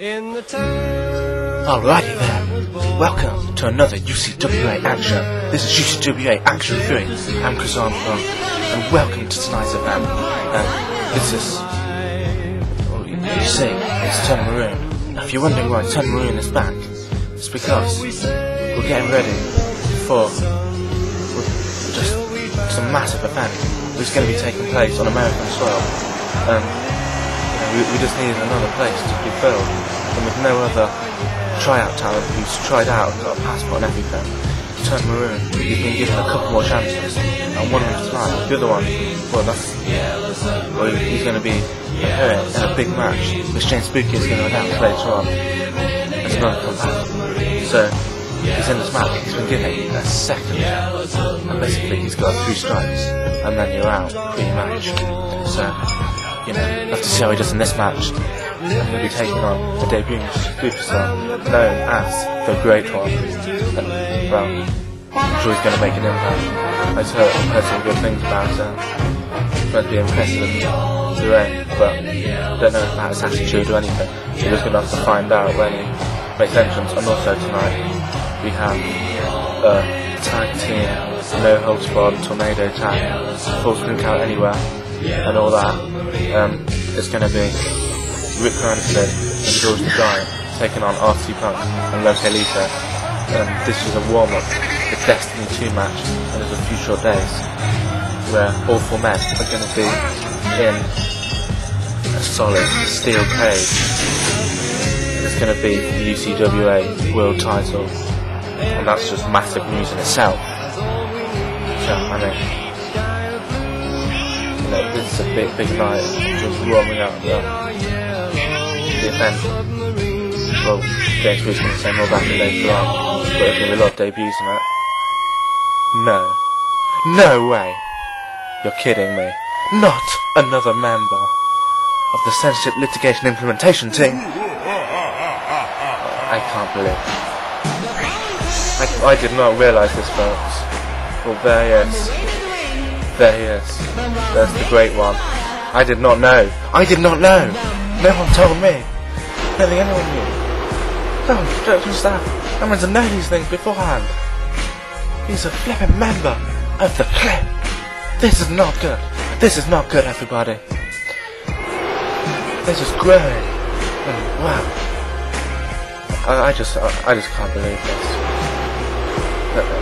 Alrighty then, welcome to another UCWA Action. This is UCWA Action 3. I'm Chris Armstrong, and welcome to tonight's event. This is, well, you see, it's Turner Maroon. Now if you're wondering why Turner Maroon is back, it's because we're getting ready for just some massive event that's going to be taking place on American soil. We just needed another place to be filled, and with no other tryout talent who's tried out and got a passport and everything. Turner Maroon, he's been given a couple more chances, and one of them's tonight. The other one, he's going to be appearing in a big match, which James Spooky is going to announce later on. It's another comeback. So he's in this match. He's been given a second, and basically he's got 3 strikes, and then you're out pre-match. So, you know, we'll have to see how he does in this match. I'm going to be taking on a debuting superstar known as the Great One. And, well, I'm sure he's going to make an impact. I've heard some good things about him. He's supposed to be impressive in the ring, but I don't know about his attitude or anything. We're just going to have to find out when he makes entrance. And also tonight, we have a tag team, no holds barred, tornado tag, full screen count anywhere, and all that. It's going to be Rick Rancid and George the Giant taking on RC Punk and Loco Lito. This is a warm-up for Destiny 2 match, and there's a few short days where all 4 men are going to be in a solid steel cage. It's going to be for the UCWA World Title, and that's just massive news in itself. So, I mean, this is a big night, just warming up the event. Well, James Spooky's going to say more about it later on, but there's going to be a lot of debuts in it. No way! You're kidding me. Not another member of the Censorship Litigation Implementation Team! I can't believe it. I did not realise this, folks. Well, there he is. There he is. There's the Great One. I did not know. No one told me. I don't think anyone knew. No, production staff. I'm meant to know these things beforehand. He's a flipping member of the clip. This is not good. This is not good, everybody. This is growing. Wow. I just can't believe this.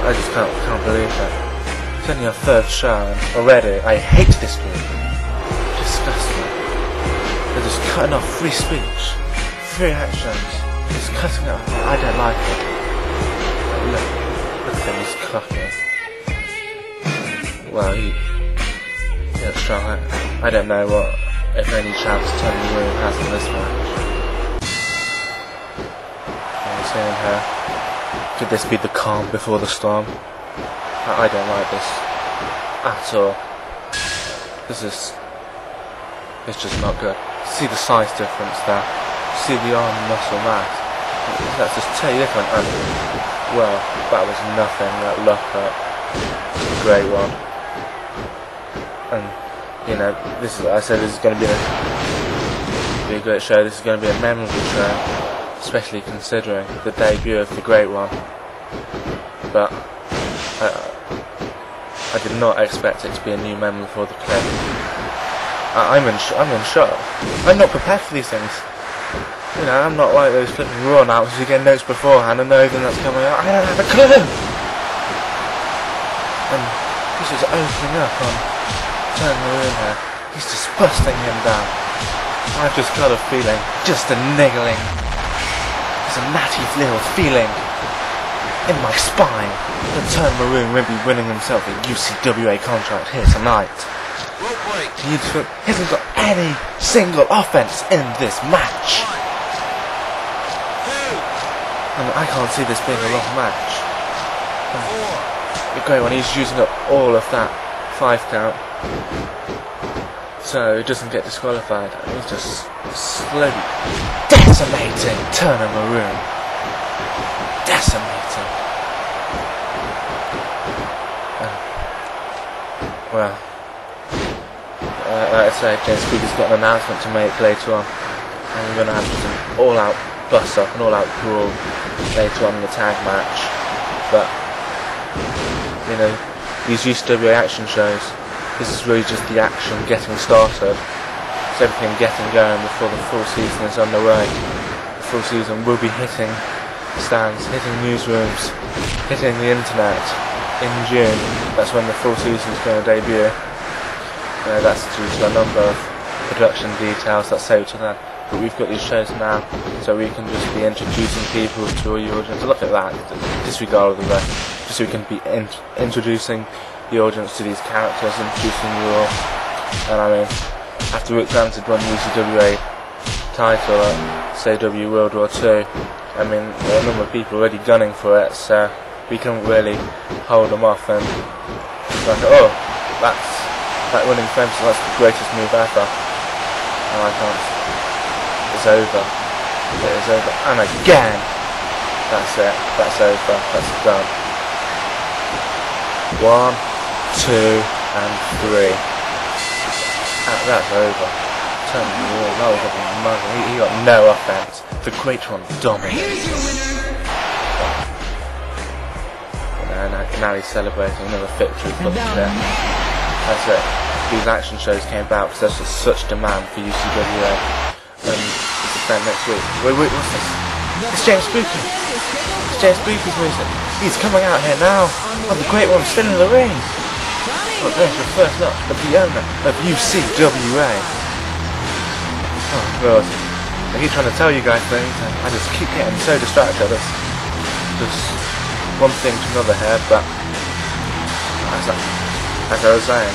I just can't believe it. It's only our 3rd show, and already I hate this group. Disgusting. They're just cutting off free speech, free actions. Just cutting it off. I don't like it. Look at him, he's clocking. Well, he's strong. I don't know what, if any chance Turner Maroon has in this match. He's in here. Could this be the calm before the storm? I don't like this at all. It's just not good. See the size difference there. See the arm muscle mass. That's just totally different. And well, that was nothing. That Loco, Great One. And you know, this is. I said this is going to be a great show. This is going to be a memorable show, especially considering the debut of the Great One. But I did not expect it to be a new member for the clip. I'm in shock. I'm not prepared for these things. You know, I'm not like those flipping Raw announcers who get notes beforehand and know everything that's coming out. I don't have a clue! And this is opening up on Turner Maroon here. He's just busting him down. I've just got a feeling, just a niggling. There's a natty little feeling in my spine that Turner Maroon will be winning himself a UCWA contract here tonight. He hasn't got any single offense in this match. And I can't see this being a long match. The Great One, he's using up all of that 5 count. So he doesn't get disqualified. He's just slowly decimating Turner Maroon. Decimating. Well, like I said, James Spooky's got an announcement to make later on. and we're going to have just an all-out bust-up, an all-out brawl later on in the tag match. But you know, these UCWA Action shows, this is really just the action getting started. It's everything getting going before the full season is underway. The full season will be hitting stands, hitting newsrooms, hitting the internet in June. That's when the full season is going to debut. That's due to a number of production details that say to that. But we've got these shows now, so we can just be introducing people to the audience. Look at that, disregard all the rest. Just so we can be introducing the audience to these characters, introducing you all. And I mean, after Rick Rancid won the UCWA title at UCWA World War II, I mean, there are a number of people already gunning for it, so we couldn't really hold them off. And it's like, oh, that winning fence, that's the greatest move ever. And I can't. It's over. It is over. And again! That's it. That's over. That's done. 1, 2, and 3. That's over. Turn the wall. That was a mother. He got no offense. The great one dominates. Now he's celebrating another victory for the chair. That's it. These action shows came about because there's just such demand for UCWA. It's event next week. Wait, what's this? It's James Spooky. It's James Spooky's music. He's coming out here now. Oh, the great one still in the ring. Well, there's your first look at the owner of UCWA. Oh, God. I keep trying to tell you guys things, and I just keep getting so distracted. It's just one thing to another here, but as I was saying,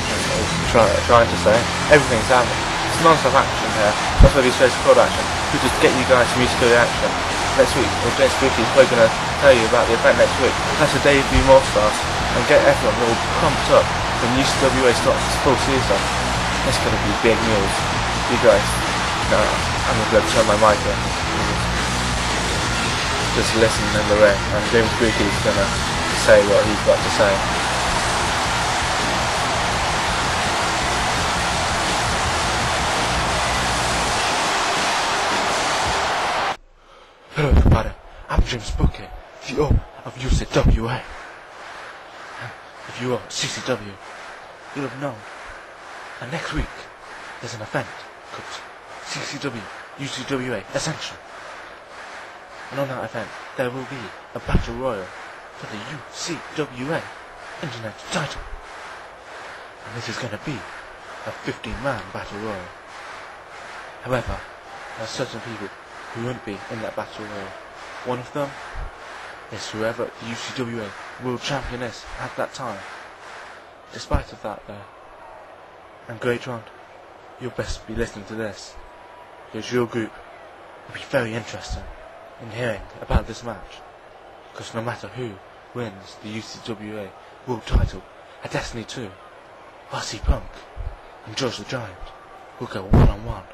trying to say, everything's happening. It's non-stop action here. That's why these shows are called Action. We just get you guys some UCWA Action. Next week, James Spooky is probably going to tell you about the event next week. That's a debut more stars and get everyone all pumped up when UCWA starts its full season. It's going to be big news. You guys, I'm going to turn my mic on. Just listen in the ring, and James Spooky is going to say what he's got to say. Hello everybody, I'm James Spooky, the owner of UCWA. If you are CCW, you'll have known that next week there's an event called CCW UCWA Ascension. And on that event there will be a battle royal for the UCWA Internet title. And this is going to be a 15-man battle royal. However, there are certain people who won't be in that battle royal. One of them is whoever the UCWA World Champion is at that time. Despite of that though, and Greatron, you'll best be listening to this, because your group will be very interested in hearing about this match. Because no matter who wins the UCWA World title at Destiny 2, RC Punk and George the Giant will go one-on-one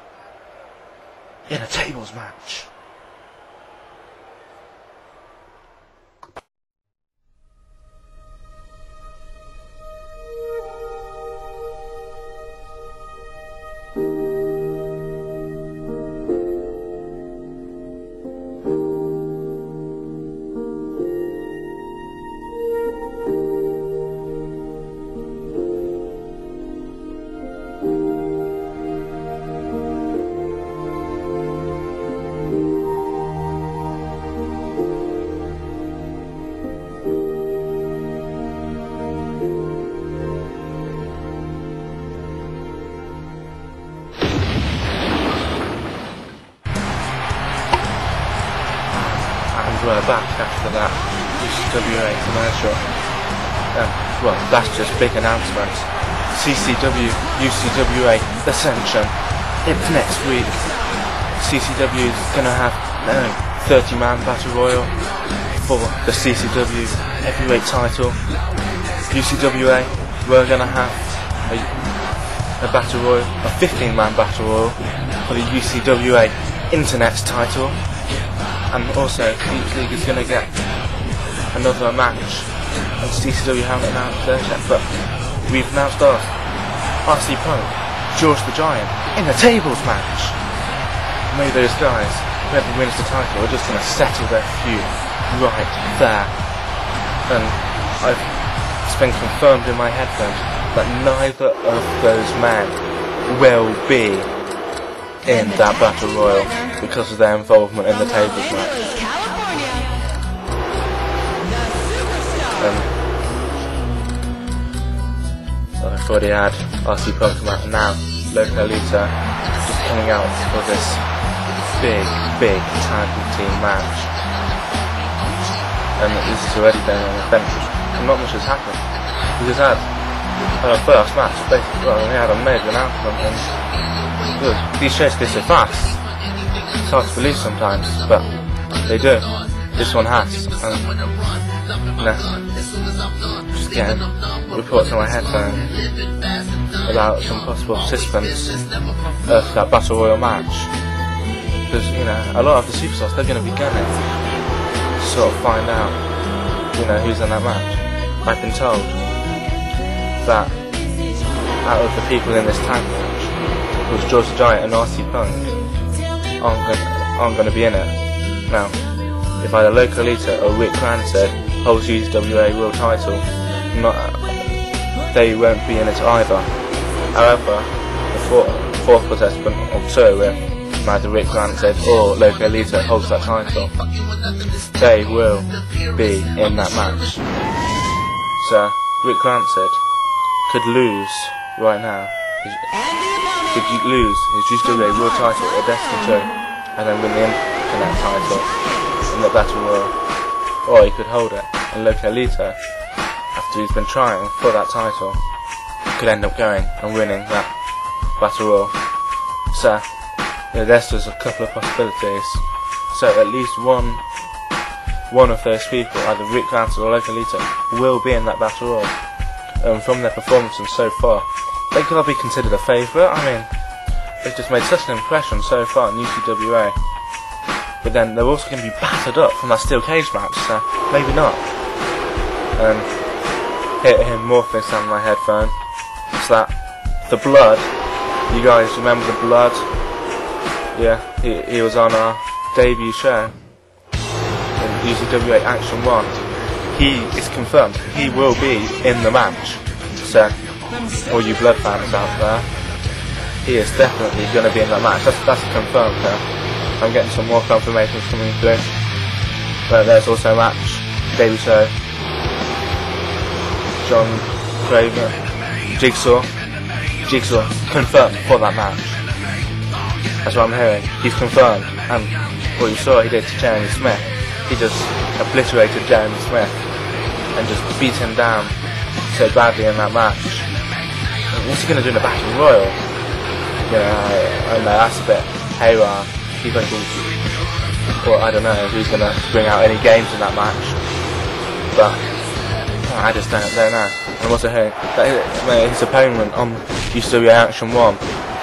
in a tables match. We're back after that UCWA commercial. Well, that's just big announcements. CCW, UCWA Ascension. It's next week. CCW is going to have 30-man battle royal for the CCW heavyweight title. UCWA, we're going to have a battle royal, a 15-man battle royal for the UCWA Internet title. And also, each league is going to get another match. And CCW haven't announced theirs yet, but we've announced ours. RC Punk, George the Giant, in a tables match. maybe those guys, whoever wins the title, are just going to settle their feud right there. And it's been confirmed in my headphones that neither of those men will be in that Battle Royal because of their involvement in the tables match. I've already had RC Punk come out, and now Loco Lito just coming out for this big tag team match. And this has already been an event, and not much has happened. We just had our first match, basically. Well, we had a major announcement, and good. These shows go so fast. It's hard to believe sometimes, but they do. This one has. Just getting reports on my headphone about some possible participants of that Battle Royal match. Because, you know, a lot of the superstars, they're going to be gunning to sort of find out, you know, who's in that match. I've been told that out of the people in this tag match, it was George the Giant and RC Punk aren't going to be in it. Now, if either Loco Lito or Rick Rancid holds UCWA World Title, they won't be in it either. However, the fourth participant, or two, if neither Rick Rancid or Loco Lito holds that title, they will be in that match. So, Rick Rancid could lose right now. Could lose his UCWA World Title or Destiny 2 and then win the Internet title in the Battle Royal. Or he could hold it, and Loco Lito, after he's been trying for that title, could end up going and winning that Battle Royal. So, you know, there's just a couple of possibilities. So at least one of those people, either Rick Rancid or Loco Lito, will be in that Battle Royal. From their performances so far, they could be considered a favourite. I mean, they've just made such an impression so far in UCWA. But then they're also going to be battered up from that steel cage match, so maybe not. Hitting more things down my headphone. It's that the Blood. You guys remember the Blood? Yeah, he was on our debut show in UCWA Action 1. He is confirmed. He will be in the match. So, all you Blood fans out there, he is definitely going to be in that match. That's confirmed there. I'm getting some more confirmations coming through. But there's also a match, debut show. John Craven, Jigsaw confirmed for that match. That's what I'm hearing. He's confirmed. And what you saw he did to Jeremy Smith, he just obliterated Jeremy Smith and just beat him down so badly in that match. What's he going to do in the Battle Royal? You know, I don't know, that's a bit haywire. Or I don't know who's going to bring out any games in that match. But I just don't know. And I'm also hearing that his opponent on UCWA Action 1,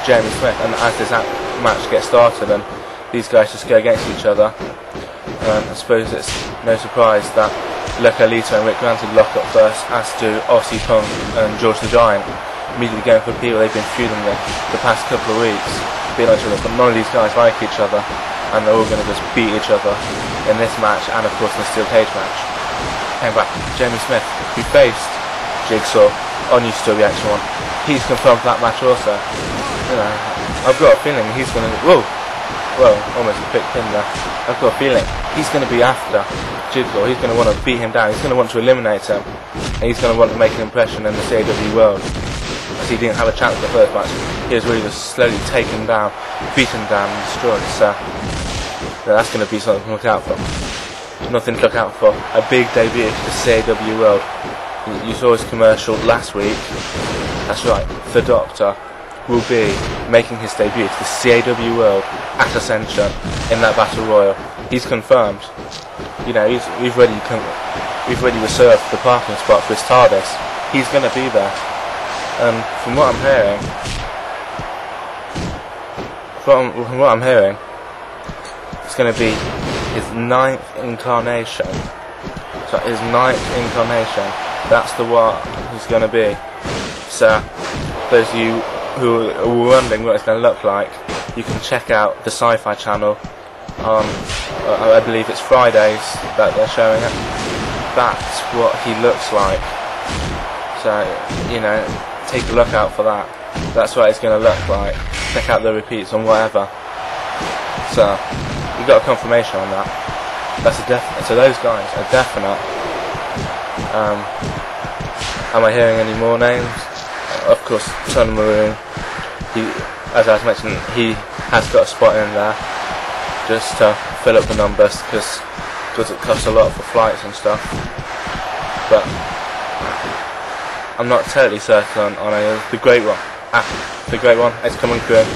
Jeremy Smith, and as this match gets started and these guys just go against each other, I suppose it's no surprise that Loco Lito and Rick Rancid lock up first, as do RC Punk and George the Giant, immediately going for people they've been feuding with the past couple of weeks, being like each other, but none of these guys like each other, and they're all going to just beat each other in this match, and of course in the steel cage match. Came back, Jeremy Smith, who faced Jigsaw on UCWA Action 1, he's confirmed that match also. You know, I've got a feeling he's going to, almost a quick pin there. I've got a feeling he's going to be after Jigsaw. He's going to want to beat him down. He's going to want to eliminate him, and he's going to want to make an impression in the CAW world. As he didn't have a chance in the first match, he was really just slowly taken down, beaten down, and destroyed. So that's going to be something to look out for. Nothing to look out for. A big debut to the CAW world. You saw his commercial last week. That's right. The Doctor will be making his debut to the CAW world at Ascension in that Battle Royal. He's confirmed. You know, we've already reserved the parking spot for his TARDIS. He's going to be there. And from what I'm hearing, it's going to be his 9th incarnation. So his 9th incarnation, that's the what he's going to be. So those of you who are wondering what it's going to look like, you can check out the Sci-Fi channel on, I believe it's Fridays that they're showing it. That's what he looks like. So, you know, take a look out for that. That's what it's going to look like. Check out the repeats and whatever. So, you got a confirmation on that. That's a definite. So those guys are definite. Am I hearing any more names? Of course, Son Maroon. He, as I was mentioning, he has got a spot in there just to fill up the numbers because it costs a lot for flights and stuff. But I'm not totally certain on any of the great one. The great one is coming through.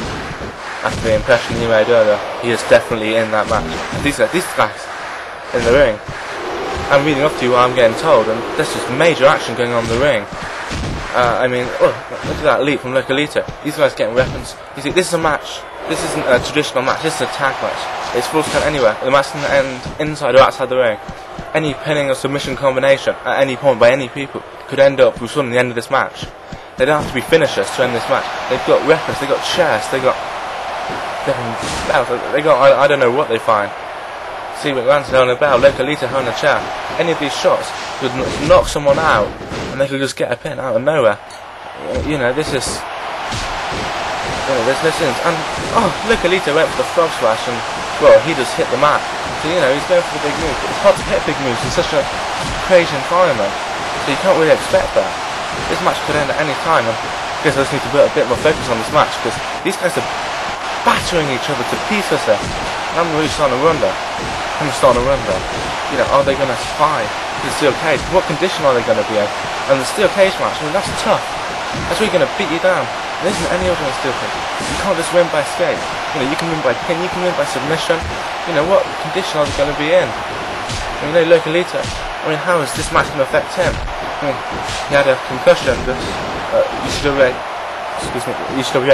After the impression you made earlier, he is definitely in that match. These guys in the ring. I'm reading off to you what I'm getting told, and there's just major action going on in the ring. I mean, look at that leap from Loco Lito. These guys getting weapons. You see, this is a match. This isn't a traditional match. This is a tag match. It's full count anywhere. The match can end inside or outside the ring. Any pinning or submission combination at any point by any people could end up with the end of this match. They don't have to be finishers to end this match. They've got weapons. They've got chairs. They've got belts. They got I don't know what they find. See, Rancid holding a bell, Loco Lito holding a chair. Any of these shots could knock someone out, and they could just get a pin out of nowhere. You know, this is. There's no sense. And Loco Lito went for the frog splash, and well, he just hit the mat. So you know, he's going for the big move. But it's hard to hit big moves in such a crazy environment, so you can't really expect that. This match could end at any time, and I guess I just need to put a bit more focus on this match because these guys are battering each other to pieces there. And I'm really starting to wonder. You know, are they going to fight the steel cage? What condition are they going to be in? And the steel cage match, I mean, that's tough. That's really going to beat you down. There isn't any other in steel cage. You can't just win by escape. You know, you can win by pin, you can win by submission. You know, what condition are they going to be in? I mean, you know, Loco Lito, I mean, how is this match going to affect him? I mean, he had a concussion, UCWA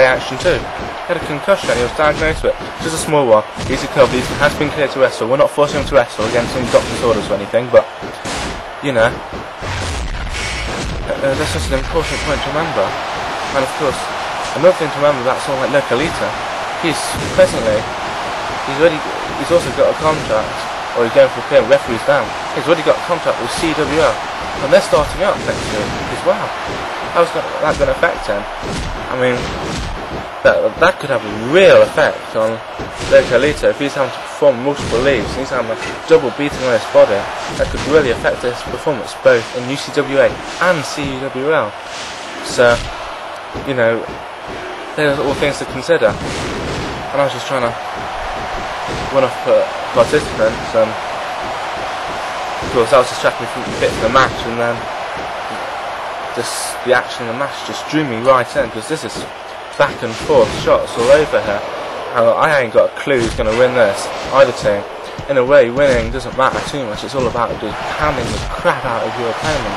Action too. He had a concussion, he was diagnosed with it. Just a small one, easy cover, he has been cleared to wrestle. We're not forcing him to wrestle against any doctor's orders or anything, but, you know, that's just an important point to remember. And of course, another thing to remember about someone like Loco Lito, he's also got a contract, or he's going for a clear referees down. He's already got a contract with CWL, and they're starting up next year as well. How's that going to affect him? I mean, that could have a real effect on Loco Lito if he's having to perform multiple leaves and he's having a double beating on his body. That could really affect his performance both in UCWA and CWL. So, you know, there's all things to consider. And I was just trying to run off participants, and of course I was distracting from the bit of the match, and then just the action of the match just drew me right in, because this is back and forth shots all over here. I ain't got a clue who's going to win this, either team. In a way, winning doesn't matter too much, it's all about just pounding the crap out of your opponent.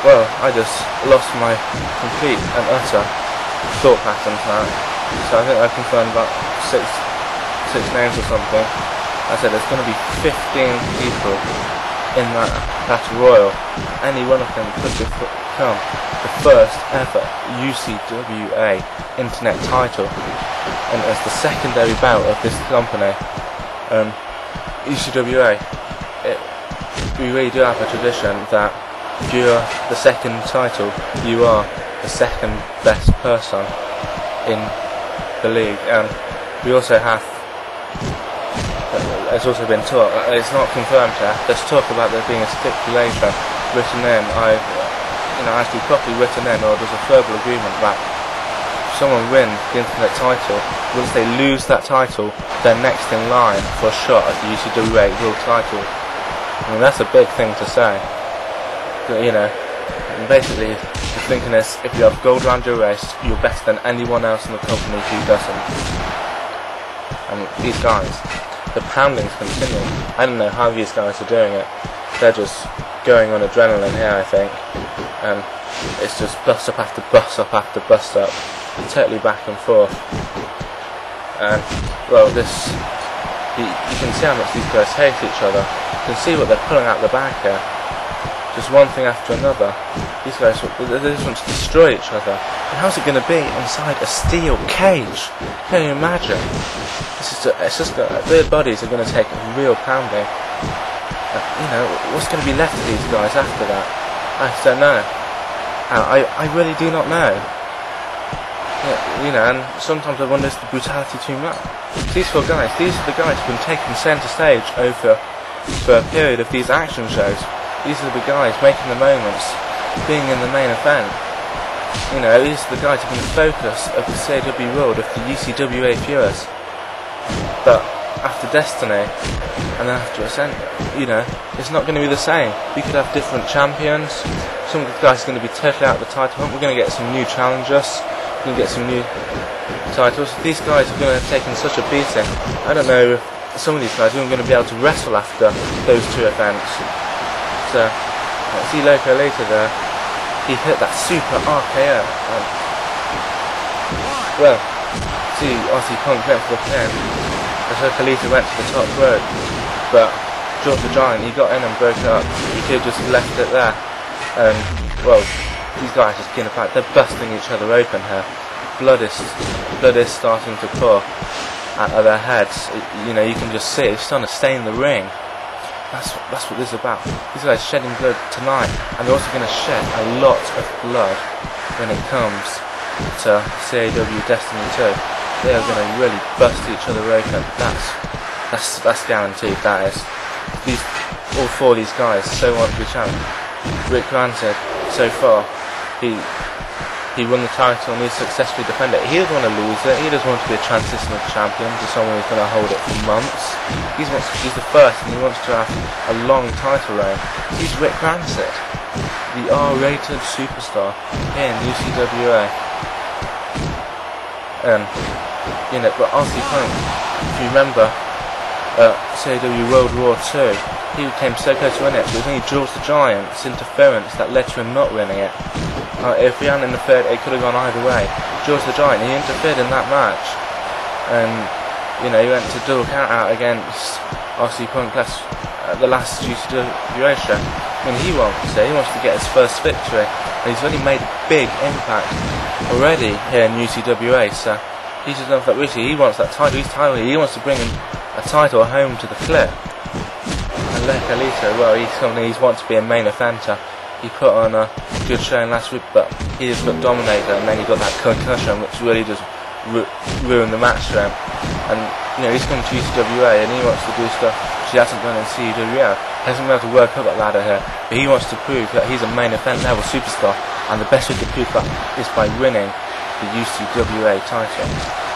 Well, I just lost my complete and utter thought pattern tonight. So I think I confirmed about six names or something. I said there's going to be 15 people in that Battle Royal. Any one of them could become the first ever UCWA Internet title. And as the secondary bout of this company, UCWA, we really do have a tradition that if you're the second title, you are the second best person in the league. And we also have, there's also been talk, it's not confirmed yet, there's talk about there being a stipulation written in, actually properly written in, or there's a verbal agreement that if someone wins the Internet title, once they lose that title, they're next in line for a shot at the UCWA World title. I mean, that's a big thing to say. You know, and basically the thinking is, if you have gold around your waist, you're better than anyone else in the company who doesn't. And these guys, the pounding's continuing. I don't know how these guys are doing it. They're just going on adrenaline here, I think. And it's just bust up after bust up after bust up, totally back and forth. And well, you can see how much these guys hate each other. You can see what they're pulling out the bag here. just one thing after another. These guys, they just want to destroy each other. And how's it going to be inside a steel cage? Can you imagine? It's just their bodies are going to take a real pounding. You know, what's going to be left of these guys after that? I don't know. I really do not know. You know, and sometimes I wonder, is the brutality too much? These four guys, these are the guys who've been taking centre stage for a period of these action shows. These are the guys making the moments, being in the main event. You know, these are the guys who've been the focus of the CAW world, of the UCWA viewers. But after Destiny, and then after Ascent, you know, it's not going to be the same. We could have different champions. Some of the guys are going to be totally out of the title hunt. We're going to get some new challengers. We're going to get some new titles. These guys are going to have taken such a beating. I don't know if some of these guys are going to be able to wrestle after those two events. So, see Loco later there. He hit that super RKO. Well, see RC Punk went for the pin. As Lito went to the top rope, but George the Giant, he got in and broke it up. He could have just left it there. Well, these guys just getting apart. They're busting each other open here. Blood is starting to pour out of their heads. You know, you can just see it. It's starting to stain the ring. That's what this is about. These guys shedding blood tonight, and they're also going to shed a lot of blood when it comes to CAW Destiny 2. They are going to really bust each other open. That's guaranteed. That is. All four of these guys so want to be champion. Rick Rancid, so far, he won the title and he successfully defended it. He doesn't want to lose it. He doesn't want to be a transitional champion to someone who's going to hold it for months. He's the first, and he wants to have a long title reign. He's Rick Rancid, the R-rated superstar here in UCWA. You know, but RC Punk, if you remember, CAW World War II, he came so close to winning it, but it was only George the Giant's interference that led to him not winning it. If he hadn't interfered, it could have gone either way. George the Giant, he interfered in that match, and you know, he went to double count out against RC Punk the last UCWA show. I mean, he wants to get his first victory, and he's already made a big impact already here in UCWA, so he's just done that recently. He wants that title. He wants to bring a title home to the flip. And Lito, well, he wants to be a main eventer. He put on a good showing last week, but he just got dominated, and then he got that concussion, which really just ruined the match for him. And you know, he's coming to UCWA, and he wants to do stuff he hasn't done in CWA. He hasn't been able to work up that ladder here, but he wants to prove that he's a main event level superstar, and the best way to prove that is by winning the UCWA title.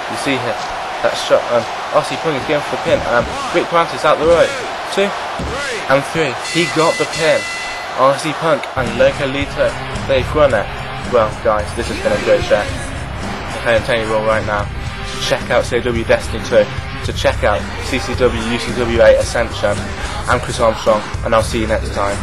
You see here, that shot, RC Punk is going for the pin, Rick Rancid is out the rope. 2 and 3, he got the pin. RC Punk and Lito, they've won it. Well guys, this has been a great show. I'm telling you all right now, to check out CAW Destiny 2, to check out CCW UCWA Ascension. I'm Chris Armstrong, and I'll see you next time.